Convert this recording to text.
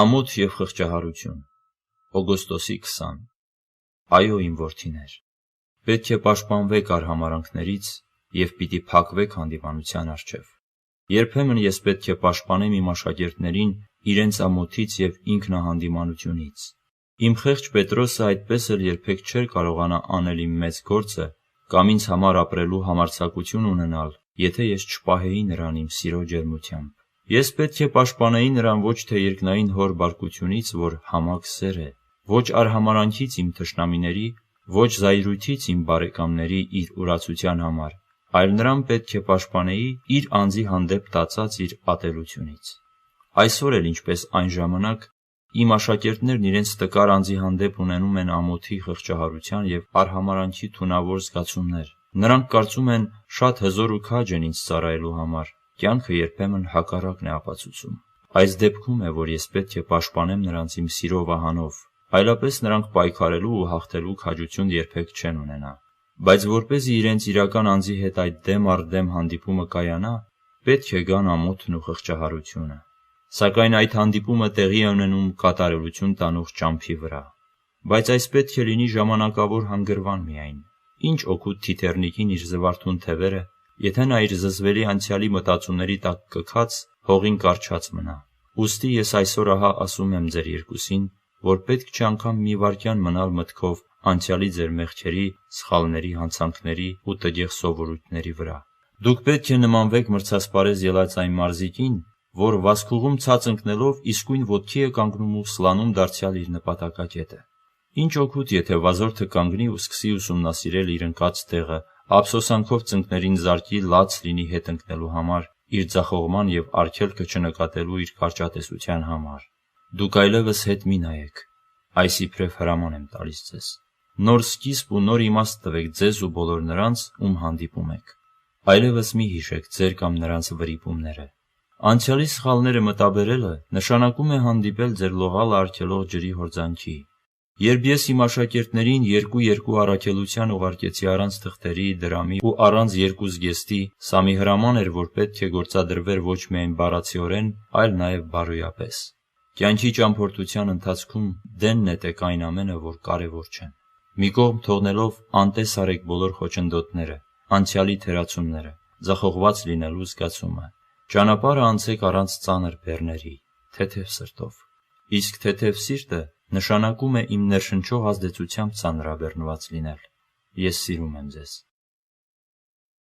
Ամոթ և խղճահարություն Օգոստոսի 20 Այո իմ որդիներ, պետք է պաշտպանվեք արհամարհանքներից և պիտի փակվեք հանդիմանության առջև։ Երբեմն ես պետք է պաշտպանեմ իմ աշակերտներին իրենց ամոթից և ինքնահանդիմանությունից։ Իմ խեղճ Պետրոսը այդպես էլ երբեք չէր կարողանա անել իմ մեծ գործը կամ ինձ համար ապրելու համարձակություն ունենալ, եթե ես չպահեի նրան իմ սիրո ջերմությամբ։ Ես պետք է պաշտպանեի նրան ոչ թե երկնային հոր բարկությունից, որ համակ սեր է, ոչ արհամարհանքից իմ թշնամիների, ոչ զայրույթից իմ բարեկամների իր ուրացության համար, այլ նրան պետք է պաշտպանեի իր անձի հանդեպ տածած իր ատելությունից։ Այսօր էլ, ինչպես այն ժամանակ, իմ աշակերտներն իրենց տկար անձի հանդեպ ունենում են ամոթի, խղճահարության և արհամարհանքի թունավոր զգացումներ։ Նրանք կարծում են շատ հզոր ու քաջ են ինձ ծառայելու համար, կյանքը երբեմն հակառակն է ապացուցում։ Այս դեպքում է, որ ես պետք է պաշտպանեմ նրանց իմ սիրո վահանով, այլապես նրանք պայքարելու ու հաղթելու քաջություն երբեք չեն ունենա։ Բայց որպեսզի իրենց իրական անձի հետ այդ դեմ առ դեմ հանդիպումը կայանա, պետք է գան ամոթն ու խղճահարությունը։ Սակայն այդ հանդիպումը տեղի է ունենում կատարելություն տանող ճամփի վրա։ Բայց այս պետք է լինի ժամանակավոր հանգրվան միայն։ Ինչ օգուտ թիթեռնիկին իր զվարթուն թևերը, եթե նա իր զզվելի անցյալի մտածումների տակ կքած հողին կառչած մնա։ Ուստի ես այսօր ահա ասում եմ ձեր երկուսին, որ պետք չէ անգամ մի վայրկյան մնալ մտքով անցյալի ձեր մեղքերի, սխալների, հանցանքների ու տգեղ սովորույթների վրա։ Դուք պետք է նմանվեք մրցասպարեզ ելած այն մարզիկին, որ վազքուղում ցած ընկնելով իսկույն ոտքի է կանգնում ու սլանում դարձյալ իր նպատակակետը։ Ինչ օգուտ, եթե վազորդը կանգնի ու սկսի ուսումնասիրել իր ընկած տեղը, ափսոսանքով ծնկներին զարկի լաց լինի հետ ընկնելու համար, իր ձախողման և արգելքը չնկատելու իր կարճատեսության համար։ Դուք այլևս հետ մի նայեք, այս իբրև հրաման եմ տալիս ձեզ։ Նոր սկիզբ ու նոր իմաստ տվեք ձեզ ու բոլոր նրանց, ում հանդիպում եք։ Այլևս մի հիշեք ձեր կամ նրանց վրիպումները։ Անցյալի սխալները մտաբերելը նշանակում է հանդիպել ձեր լողալը արգելող ջրի հորձանքի։ Երբ ես իմ աշակերտներին երկու առաքելության ուղարկեցի առանց թղթերի, դրամի ու առանց երկու զգեստի, սա մի հրաման էր, որ պետք է գործադրվեր ոչ միայն բառացիորեն, այլ նաև բարոյապես։ Կյանքի ճամփորդության ընթացքում դեն նետեք այն ամենը, որ կարևոր չեն։ Մի կողմ թողնելով անտես արեք բոլոր խոչընդոտները, անցյալի թերացումները, ձախողված լինելու զգացումը։ Ճանապարհը անցեք առանց ծանր բեռների, թեթև սրտով։ Իսկ թեթև սիրտը նշանակում է իմ ներշնչող ազդեցությամբ ծանրաբեռնված լինել։ Ես սիրում եմ ձեզ։